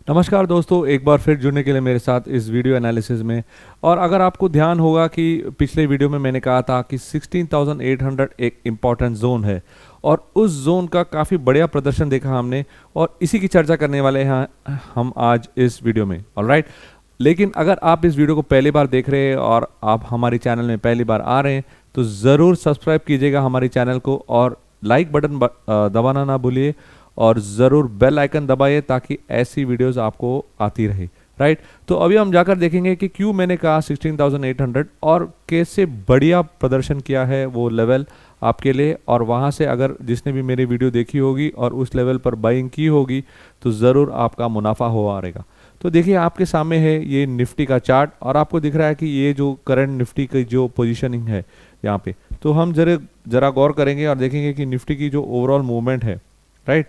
नमस्कार दोस्तों, एक बार फिर जुड़ने के लिए मेरे साथ इस वीडियो एनालिसिस में। और अगर आपको ध्यान होगा कि पिछले वीडियो में मैंने कहा था कि 16,800 एक इम्पॉर्टेंट जोन है और उस जोन का काफ़ी बढ़िया प्रदर्शन देखा हमने और इसी की चर्चा करने वाले हैं हम आज इस वीडियो में। ऑलराइट, लेकिन अगर आप इस वीडियो को पहली बार देख रहे हैं और आप हमारे चैनल में पहली बार आ रहे हैं तो ज़रूर सब्सक्राइब कीजिएगा हमारे चैनल को और लाइक बटन दबाना ना भूलिए और ज़रूर बेल आइकन दबाइए ताकि ऐसी वीडियोस आपको आती रहे। राइट, तो अभी हम जाकर देखेंगे कि क्यों मैंने कहा 16,800 और कैसे बढ़िया प्रदर्शन किया है वो लेवल आपके लिए। और वहाँ से अगर जिसने भी मेरी वीडियो देखी होगी और उस लेवल पर बाइंग की होगी तो ज़रूर आपका मुनाफा हो आ रहेगा। तो देखिए आपके सामने है ये निफ्टी का चार्ट और आपको दिख रहा है कि ये जो करंट निफ्टी की जो पोजीशनिंग है यहाँ पे, तो हम जरा गौर करेंगे और देखेंगे कि निफ्टी की जो ओवरऑल मूवमेंट है। राइट,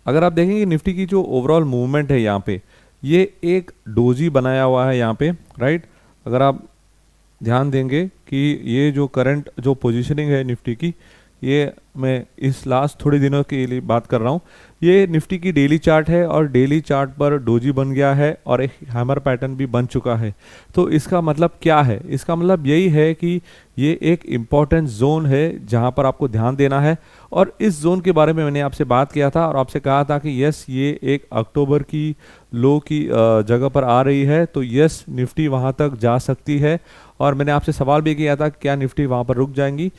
अगर आप देखेंगे निफ्टी की जो ओवरऑल मूवमेंट है यहाँ पे, ये एक डोजी बनाया हुआ है यहाँ पे। राइट, अगर आप ध्यान देंगे कि ये जो करंट जो पोजीशनिंग है निफ्टी की, ये मैं इस लास्ट थोड़े दिनों के लिए बात कर रहा हूँ। ये निफ्टी की डेली चार्ट है और डेली चार्ट पर डोजी बन गया है और एक हैमर पैटर्न भी बन चुका है। तो इसका मतलब क्या है? इसका मतलब यही है कि ये एक इम्पॉर्टेंट जोन है जहाँ पर आपको ध्यान देना है। और इस जोन के बारे में मैंने आपसे बात किया था और आपसे कहा था कि यस, ये एक अक्टूबर की लो की जगह पर आ रही है, तो यस निफ्टी वहाँ तक जा सकती है। और मैंने आपसे सवाल भी किया था क्या निफ्टी वहाँ पर रुक जाएंगी।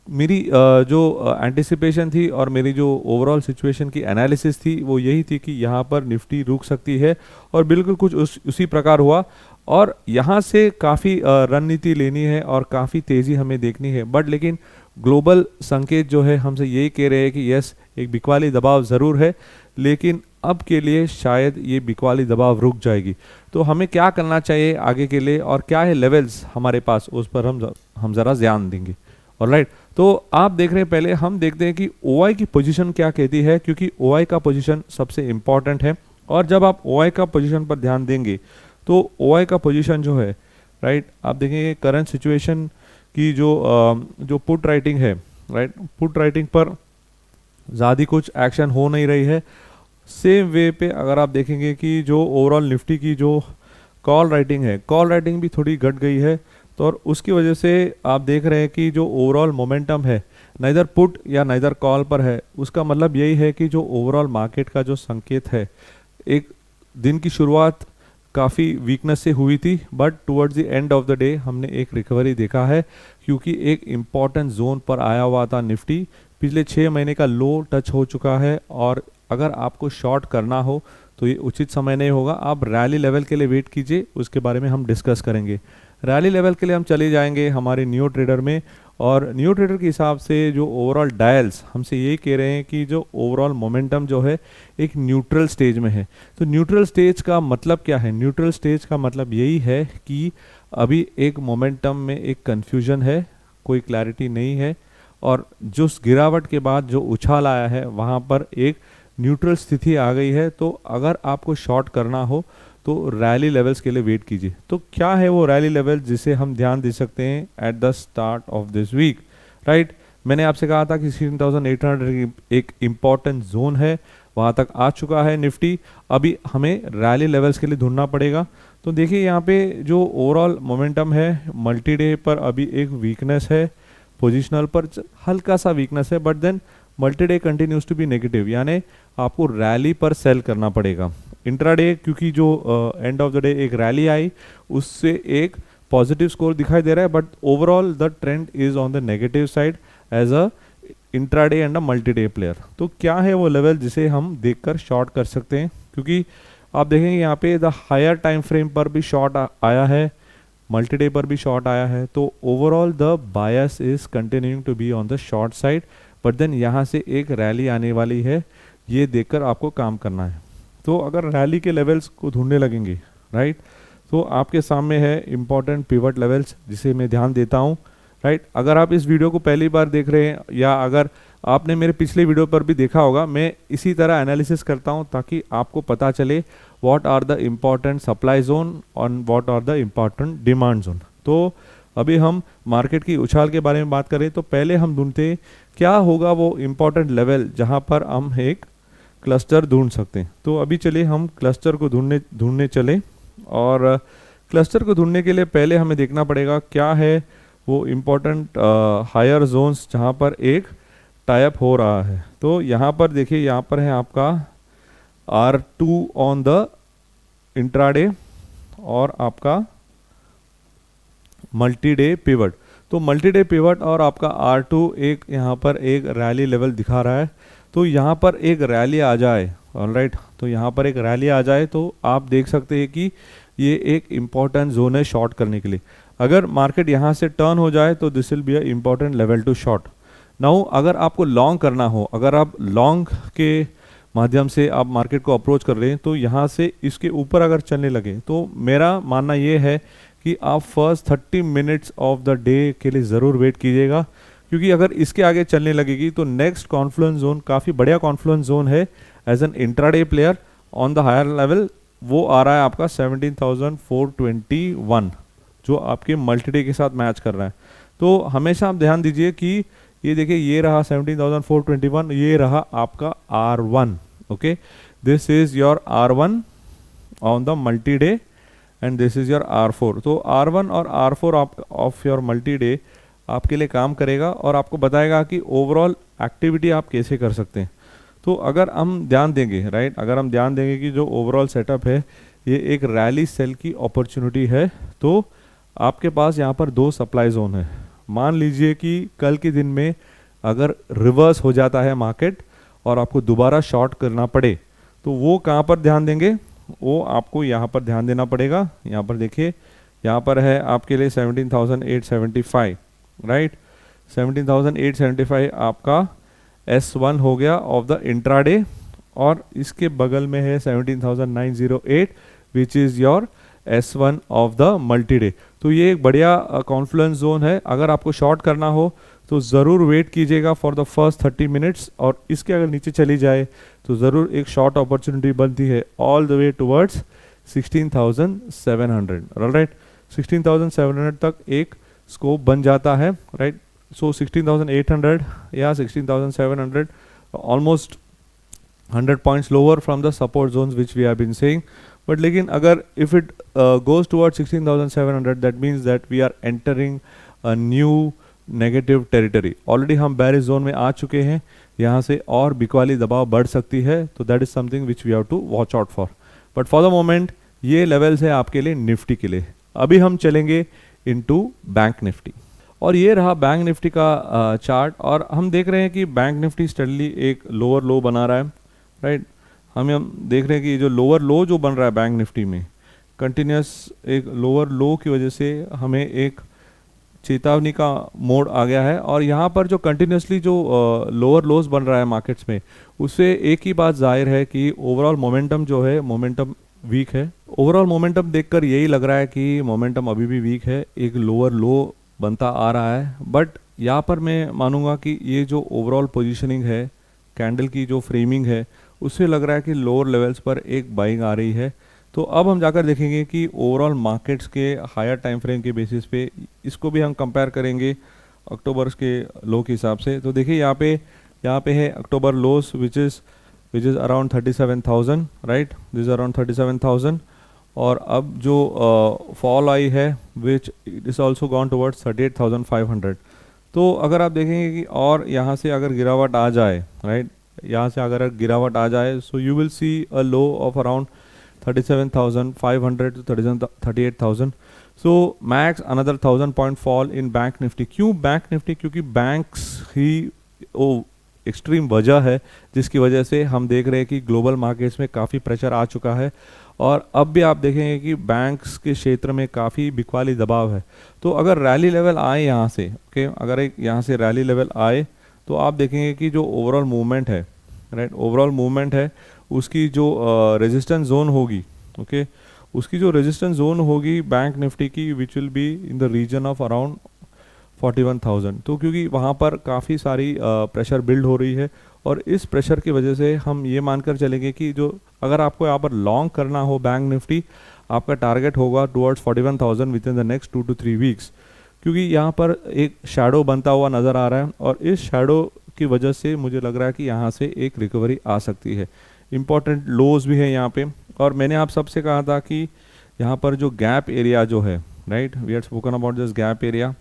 मेरी जो एंटिसिपेशन थी और मेरी जो ओवरऑल सिचुएशन की एनालिसिस थी वो यही थी कि यहाँ पर निफ्टी रुक सकती है और बिल्कुल कुछ उसी प्रकार हुआ। और यहाँ से काफ़ी रणनीति लेनी है और काफ़ी तेज़ी हमें देखनी है। बट लेकिन ग्लोबल संकेत जो है हमसे यही कह रहे हैं कि यस, एक बिकवाली दबाव ज़रूर है, लेकिन अब के लिए शायद ये बिकवाली दबाव रुक जाएगी। तो हमें क्या करना चाहिए आगे के लिए और क्या है लेवल्स हमारे पास, उस पर हम ज़रा ध्यान देंगे। ऑलराइट, तो आप देख रहे हैं, पहले हम देखते हैं कि OI की पोजीशन क्या कहती है, क्योंकि OI का पोजीशन सबसे इम्पॉर्टेंट है। और जब आप OI का पोजीशन पर ध्यान देंगे तो OI का पोजीशन जो है, राइट, आप देखेंगे करंट सिचुएशन की जो पुट राइटिंग है, राइट, पुट राइटिंग पर ज़्यादा कुछ एक्शन हो नहीं रही है। सेम वे पे अगर आप देखेंगे कि जो ओवरऑल निफ्टी की जो कॉल राइटिंग है, कॉल राइटिंग भी थोड़ी घट गई है। तो और उसकी वजह से आप देख रहे हैं कि जो ओवरऑल मोमेंटम है नाइदर पुट या नाइदर कॉल पर है। उसका मतलब यही है कि जो ओवरऑल मार्केट का जो संकेत है, एक दिन की शुरुआत काफ़ी वीकनेस से हुई थी but towards the end of the day हमने एक रिकवरी देखा है, क्योंकि एक इम्पॉर्टेंट जोन पर आया हुआ था निफ्टी। पिछले 6 महीने का लो टच हो चुका है और अगर आपको शॉर्ट करना हो तो ये उचित समय नहीं होगा। आप रैली लेवल के लिए वेट कीजिए, उसके बारे में हम डिस्कस करेंगे। रैली लेवल के लिए हम चले जाएंगे हमारे न्यू ट्रेडर में और न्यू ट्रेडर के हिसाब से जो ओवरऑल डायल्स हमसे यही कह रहे हैं कि जो ओवरऑल मोमेंटम जो है एक न्यूट्रल स्टेज में है। तो न्यूट्रल स्टेज का मतलब क्या है? न्यूट्रल स्टेज का मतलब यही है कि अभी एक मोमेंटम में एक कन्फ्यूजन है, कोई क्लैरिटी नहीं है और जो गिरावट के बाद जो उछाल आया है वहाँ पर एक न्यूट्रल स्थिति आ गई है। तो अगर आपको शॉर्ट करना हो तो रैली लेवल्स के लिए वेट कीजिए। तो क्या है वो रैली लेवल जिसे हम ध्यान दे सकते हैं at the start of this week? Right, मैंने आपसे कहा था कि 16,800 एक इम्पॉर्टेंट जोन है, वहाँ तक आ चुका है निफ्टी। अभी हमें रैली लेवल्स के लिए ढूंढना पड़ेगा। तो देखिए यहाँ पे जो ओवरऑल मोमेंटम है, मल्टी डे पर अभी एक वीकनेस है, पोजिशनल पर हल्का सा वीकनेस है, but then multi day continues to be negative, यानी आपको रैली पर सेल करना पड़ेगा। इंट्राडे क्योंकि जो एंड ऑफ द डे एक रैली आई, उससे एक पॉजिटिव स्कोर दिखाई दे रहा है, but overall the trend is on the negative side as a intraday and a multi day player. तो क्या है वो लेवल जिसे हम देखकर शॉर्ट कर सकते हैं? क्योंकि आप देखेंगे यहाँ पे द हायर टाइम फ्रेम पर भी शॉर्ट आया है, मल्टी डे पर भी शॉर्ट आया है। तो overall the bias is continuing to be on the short side, but then यहाँ से एक रैली आने वाली है, ये देखकर आपको काम करना है। तो अगर रैली के लेवल्स को ढूंढने लगेंगे, राइट, तो आपके सामने है इंपॉर्टेंट पिवट लेवल्स जिसे मैं ध्यान देता हूँ। राइट, अगर आप इस वीडियो को पहली बार देख रहे हैं या अगर आपने मेरे पिछले वीडियो पर भी देखा होगा, मैं इसी तरह एनालिसिस करता हूँ ताकि आपको पता चले what are the important supply zone और what are the important demand zone. तो अभी हम मार्केट की उछाल के बारे में बात करें तो पहले हम ढूंढते क्या होगा वो इम्पॉर्टेंट लेवल जहाँ पर हम एक क्लस्टर ढूंढ सकते हैं। तो अभी चलिए हम क्लस्टर को ढूंढने चले। और क्लस्टर को ढूंढने के लिए पहले हमें देखना पड़ेगा क्या है वो इम्पोर्टेंट हायर जोन्स जहाँ पर एक टाइप हो रहा है। तो यहाँ पर देखिए, यहाँ पर है आपका R2 ऑन द इंट्राडे और आपका मल्टी डे पिवट। तो मल्टी डे पिवट और आपका R2 एक यहाँ पर एक रैली लेवल दिखा रहा है। तो यहाँ पर एक रैली आ जाए, ऑलराइट, तो यहाँ पर एक रैली आ जाए तो आप देख सकते हैं कि ये एक इम्पॉर्टेंट जोन है शॉर्ट करने के लिए। अगर मार्केट यहाँ से टर्न हो जाए तो this will be a important level to short. Now अगर आपको लॉन्ग करना हो, अगर आप लॉन्ग के माध्यम से आप मार्केट को अप्रोच कर रहे हैं, तो यहाँ से इसके ऊपर अगर चलने लगे तो मेरा मानना ये है कि आप first 30 minutes of the day के लिए ज़रूर वेट कीजिएगा, क्योंकि अगर इसके आगे चलने लगेगी तो नेक्स्ट कॉन्फ्लुएंस जोन काफ़ी बढ़िया कॉन्फ्लुएंस जोन है as an intraday player on the higher level. वो आ रहा है आपका 17,421 जो आपके मल्टी डे के साथ मैच कर रहा है। तो हमेशा आप ध्यान दीजिए कि ये देखिए, ये रहा 17,421, ये रहा आपका R1। Okay, this is your R1 on the multi day and this is your R4। तो R1 और R4 of your multi day आपके लिए काम करेगा और आपको बताएगा कि ओवरऑल एक्टिविटी आप कैसे कर सकते हैं। तो अगर हम ध्यान देंगे, राइट, अगर हम ध्यान देंगे कि जो ओवरऑल सेटअप है ये एक रैली सेल की अपॉर्चुनिटी है, तो आपके पास यहाँ पर दो सप्लाई जोन है। मान लीजिए कि कल के दिन में अगर रिवर्स हो जाता है मार्केट और आपको दोबारा शॉर्ट करना पड़े, तो वो कहाँ पर ध्यान देंगे, वो आपको यहाँ पर ध्यान देना पड़ेगा। यहाँ पर देखिए, यहाँ पर है आपके लिए 17,875, राइट, 17,875 आपका S1 हो गया ऑफ द इंट्राडे, और इसके बगल में है 17,908 which is your S1 of the multi day. तो ये एक बढ़िया कॉन्फ्लुएंस जोन है। अगर आपको शॉर्ट करना हो तो ज़रूर वेट कीजिएगा फॉर द फर्स्ट 30 मिनट्स, और इसके अगर नीचे चली जाए तो ज़रूर एक शॉर्ट अपॉर्चुनिटी बनती है all the way towards 16,700, right, 16,700 तक एक स्कोप बन जाता है, राइट। सो 16,800 या 16,700 almost 100 points lower from the support zones which we have been saying. But लेकिन अगर if it goes towards 16,700 that means that we are entering a new negative territory. Already हम bearish zone में आ चुके हैं, यहाँ से और बिकवाली दबाव बढ़ सकती है, तो that is something which we have to watch out for. But for the moment ये लेवल्स है आपके लिए निफ्टी के लिए। अभी हम चलेंगे इनटू बैंक निफ्टी, और ये रहा बैंक निफ्टी का चार्ट, और हम देख रहे हैं कि बैंक निफ्टी स्टडली एक लोअर लो बना रहा है, राइट। हम देख रहे हैं कि जो लोअर लो जो बन रहा है बैंक निफ्टी में, कंटिन्यूस एक लोअर लो की वजह से हमें एक चेतावनी का मोड आ गया है। और यहाँ पर जो कंटिन्यूसली जो लोअर लोज बन रहा है मार्केट्स में, उससे एक ही बात जाहिर है कि ओवरऑल मोमेंटम जो है, मोमेंटम वीक है। ओवरऑल मोमेंटम देखकर यही लग रहा है कि मोमेंटम अभी भी वीक है, एक लोअर लो बनता आ रहा है। बट यहाँ पर मैं मानूंगा कि ये जो ओवरऑल पोजीशनिंग है, कैंडल की जो फ्रेमिंग है, उससे लग रहा है कि लोअर लेवल्स पर एक बाइंग आ रही है। तो अब हम जाकर देखेंगे कि ओवरऑल मार्केट्स के हायर टाइम फ्रेम के बेसिस पे इसको भी हम कंपेयर करेंगे अक्टूबर के लो के हिसाब से। तो देखिए यहाँ पे है October lows which is around 37,000, right, this around 37,000। और अब जो फॉल आई है which is also gone towards 38,500। तो अगर आप देखेंगे कि और यहाँ से अगर गिरावट आ जाए, राइट, यहाँ से अगर गिरावट आ जाए, so you will see a low of around 37,500 to 38,000। So max another 1,000 point fall in bank Nifty. क्यों बैंक निफ्टी? क्योंकि बैंक्स ही एक्सट्रीम वजह है जिसकी वजह से हम देख रहे हैं कि ग्लोबल मार्केट्स में काफ़ी प्रेशर आ चुका है, और अब भी आप देखेंगे कि बैंक्स के क्षेत्र में काफ़ी बिकवाली दबाव है। तो अगर रैली लेवल आए यहाँ से, ओके, अगर एक यहाँ से रैली लेवल आए तो आप देखेंगे कि जो ओवरऑल मूवमेंट है, राइट, ओवरऑल मूवमेंट है, उसकी जो रेजिस्टेंस जोन होगी, ओके, उसकी जो रेजिस्टेंस जोन होगी बैंक निफ्टी की, which will be in the region of around 41,000। तो क्योंकि वहाँ पर काफ़ी सारी प्रेशर बिल्ड हो रही है, और इस प्रेशर की वजह से हम ये मानकर चलेंगे कि जो अगर आपको यहाँ पर लॉन्ग करना हो बैंक निफ्टी, आपका टारगेट होगा towards 41,000 with in the next 2 to 3 weeks, क्योंकि यहाँ पर एक शैडो बनता हुआ नज़र आ रहा है, और इस शैडो की वजह से मुझे लग रहा है कि यहाँ से एक रिकवरी आ सकती है। इम्पॉर्टेंट लोज भी है यहाँ पे। और मैंने आप सबसे कहा था कि यहाँ पर जो गैप एरिया जो है, right, we had spoken about this gap area,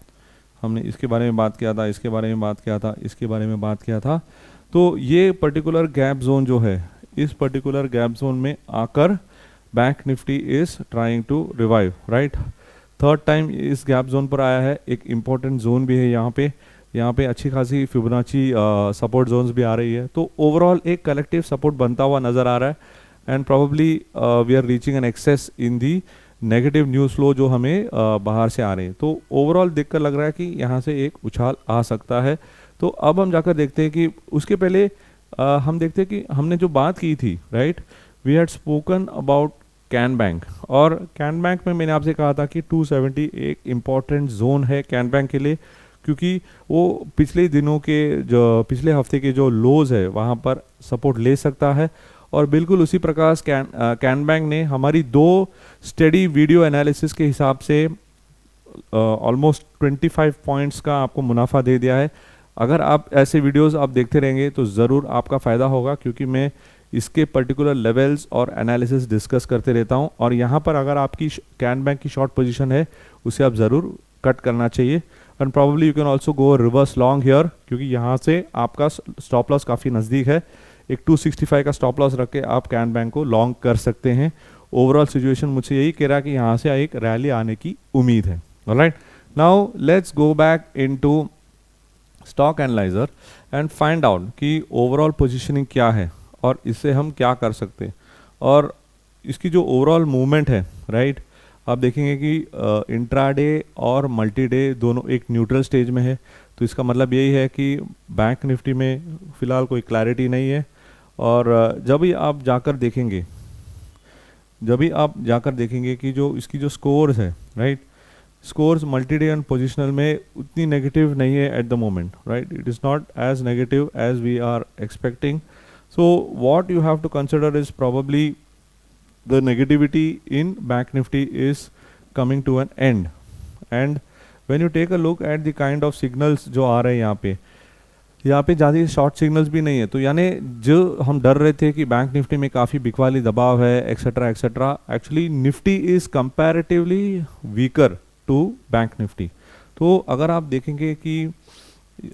हमने इसके बारे में बात किया था, इसके बारे में बात किया था, इसके बारे में बात किया था। तो ये पर्टिकुलर गैप जोन जो है, इस पर्टिकुलर गैप जोन में आकर bank Nifty is trying to revive, right. Third time इस गैप जोन पर आया है। एक इम्पॉर्टेंट जोन भी है यहाँ पे अच्छी खासी फिबोनाची सपोर्ट जोन्स भी आ रही है। तो ओवरऑल एक कलेक्टिव सपोर्ट बनता हुआ नज़र आ रहा है and probably we are reaching an excess in the negative news flow जो हमें बाहर से आ रहे हैं। तो ओवरऑल देखकर लग रहा है कि यहाँ से एक उछाल आ सकता है। तो अब हम जाकर देखते हैं कि उसके पहले हम देखते हैं कि हमने जो बात की थी, right, we had spoken about Can bank, और कैन बैंक में मैंने आपसे कहा था कि 270 एक इम्पॉर्टेंट जोन है कैन बैंक के लिए, क्योंकि वो पिछले दिनों के जो पिछले हफ्ते के जो लोज है वहाँ पर सपोर्ट ले सकता है। और बिल्कुल उसी प्रकार कैन बैंक ने हमारी 2 स्टडी वीडियो एनालिसिस के हिसाब से ऑलमोस्ट 25 पॉइंट्स का आपको मुनाफा दे दिया है। अगर आप ऐसे वीडियोस आप देखते रहेंगे तो ज़रूर आपका फ़ायदा होगा, क्योंकि मैं इसके पर्टिकुलर लेवल्स और एनालिसिस डिस्कस करते रहता हूं। और यहाँ पर अगर आपकी कैन बैंक की शॉर्ट पोजीशन है उसे आप ज़रूर कट करना चाहिए। And probably you can also go reverse long here, क्योंकि यहाँ से आपका स्टॉप लॉस काफ़ी नज़दीक है। एक 265 का स्टॉप लॉस रख के आप कैन बैंक को लॉन्ग कर सकते हैं। ओवरऑल सिचुएशन मुझसे यही कह रहा है कि यहाँ से एक रैली आने की उम्मीद है। Alright, now let's go back into stock analyser and find out कि ओवरऑल पोजीशनिंग क्या है और इससे हम क्या कर सकते हैं। और इसकी जो ओवरऑल मूवमेंट है, राइट, आप देखेंगे कि इंट्राडे और मल्टी डे दोनों एक न्यूट्रल स्टेज में है। तो इसका मतलब यही है कि बैंक निफ्टी में फ़िलहाल कोई क्लैरिटी नहीं है। और जब भी आप जाकर देखेंगे कि जो इसकी जो स्कोर्स है, right, scores multi day and positional में उतनी नेगेटिव नहीं है at the moment, right, it is not as negative as we are expecting. So what you have to consider is probably the negativity in Bank Nifty is coming to an end, and when you take a look at the kind of signals जो आ रहे हैं यहाँ पे ज़्यादा short signals भी नहीं है। तो यानी जो हम डर रहे थे कि बैंक निफ्टी में काफ़ी बिकवाली दबाव है etcetera etcetera, actually Nifty is comparatively weaker to Bank Nifty. तो अगर आप देखेंगे कि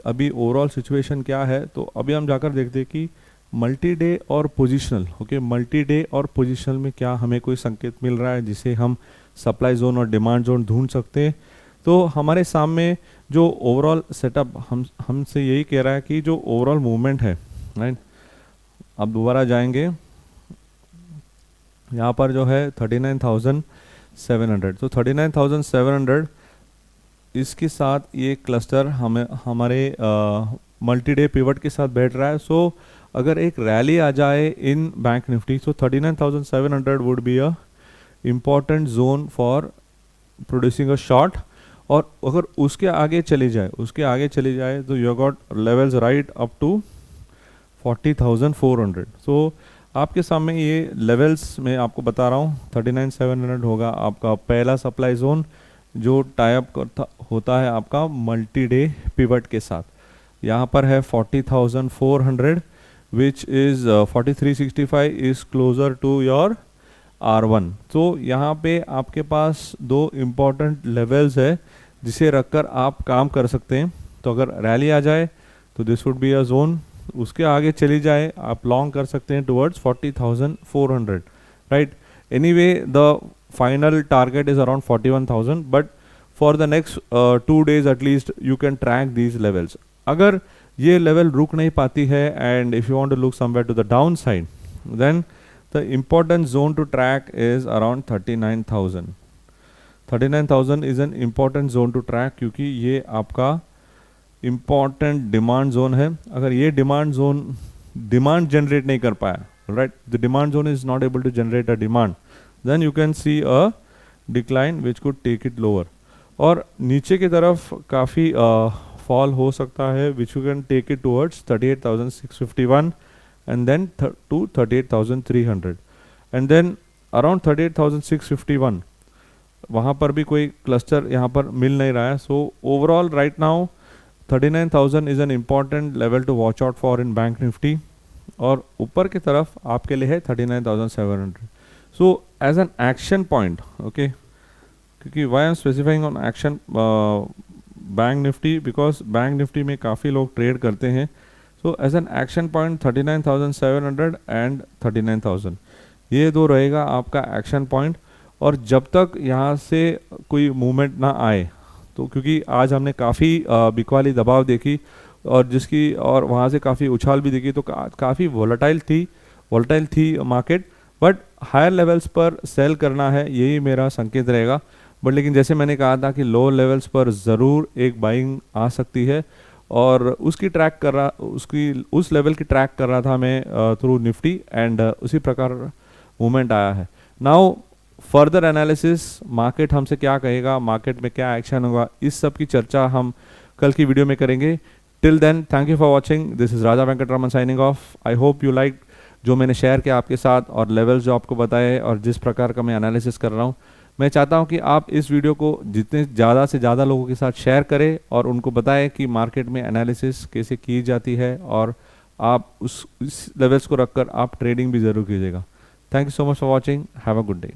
अभी ओवरऑल सिचुएशन क्या है, तो अभी हम जाकर देखते हैं कि मल्टी डे और पोजिशनल, ओके, मल्टी डे और पोजिशनल में क्या हमें कोई संकेत मिल रहा है जिसे हम सप्लाई जोन और डिमांड जोन ढूंढ सकते हैं। तो हमारे सामने जो ओवरऑल सेटअप हमसे यही कह रहा है कि जो ओवरऑल मूवमेंट है, राइट, अब दोबारा जाएंगे यहाँ पर जो है 39,700, तो 39,700 इसके साथ ये क्लस्टर हमारे मल्टी डे पिवट के साथ बैठ रहा है। सो अगर एक रैली आ जाए in bank Nifty, so 39,700 would be a important zone for producing a short. और अगर उसके आगे चली जाए तो you got levels right up to 40,400। सो आपके सामने ये लेवल्स मैं आपको बता रहा हूँ, 39,700 होगा आपका पहला सप्लाई जोन जो टाइप होता है आपका मल्टी डे पिवट के साथ। यहाँ पर है 40,400 which is 4365 is closer to your R1। तो यहाँ पे आपके पास 2 इम्पॉर्टेंट लेवल्स है जिसे रखकर आप काम कर सकते हैं। तो अगर रैली आ जाए तो this would be a zone, उसके आगे चली जाए आप लॉन्ग कर सकते हैं towards 40,400, right. Anyway the final target is around 41,000, but for the next 2 days at least you can track these levels. अगर ये लेवल रुक नहीं पाती है and if you want to look somewhere to the down side, then the important zone to track is around 39,000। 39,000 is an important zone to track, क्योंकि ये आपका important demand zone है। अगर ये डिमांड जोन डिमांड जनरेट नहीं कर पाया, right, the demand zone is not able to generate a demand, then you can see a decline which could take it lower. और नीचे की तरफ काफ़ी फॉल हो सकता है which you can take it towards 38,651 and then to 38,300 and then around 38,651 वहाँ पर भी कोई क्लस्टर यहाँ पर मिल नहीं रहा है। So overall right now 39,000 is an important level to watch out for in bank Nifty. और ऊपर की तरफ आपके लिए है 39,700. So as an action point, okay, क्योंकि why am specifying on action bank Nifty, because bank Nifty में काफ़ी लोग ट्रेड करते हैं. So as an action point 39,700 and 39,000, ये दो रहेगा आपका एक्शन पॉइंट. और जब तक यहाँ से कोई मूवमेंट ना आए, तो क्योंकि आज हमने काफ़ी बिकवाली दबाव देखी और जिसकी और वहाँ से काफ़ी उछाल भी देखी, तो काफ़ी वोलेटाइल थी मार्केट. बट हायर लेवल्स पर सेल करना है, यही मेरा संकेत रहेगा. बट लेकिन जैसे मैंने कहा था कि लो लेवल्स पर ज़रूर एक बाइंग आ सकती है, और उस लेवल की ट्रैक कर रहा था मैं थ्रू निफ्टी, एंड उसी प्रकार मूवमेंट आया है. नाउ फर्दर एनालिसिस, मार्केट हमसे क्या कहेगा, मार्केट में क्या एक्शन होगा, इस सब की चर्चा हम कल की वीडियो में करेंगे. Till then, thank you for watching. This is Raja Venkatraman signing off. I hope you like जो मैंने शेयर किया आपके साथ, और लेवल्स जो आपको बताए, और जिस प्रकार का मैं एनालिसिस कर रहा हूँ. मैं चाहता हूँ कि आप इस वीडियो को जितने ज़्यादा से ज़्यादा लोगों के साथ शेयर करें और उनको बताएं कि मार्केट में एनालिसिस कैसे की जाती है, और आप उस लेवल्स को रखकर आप ट्रेडिंग भी ज़रूर कीजिएगा. Thank you so much for watching. Have a good day.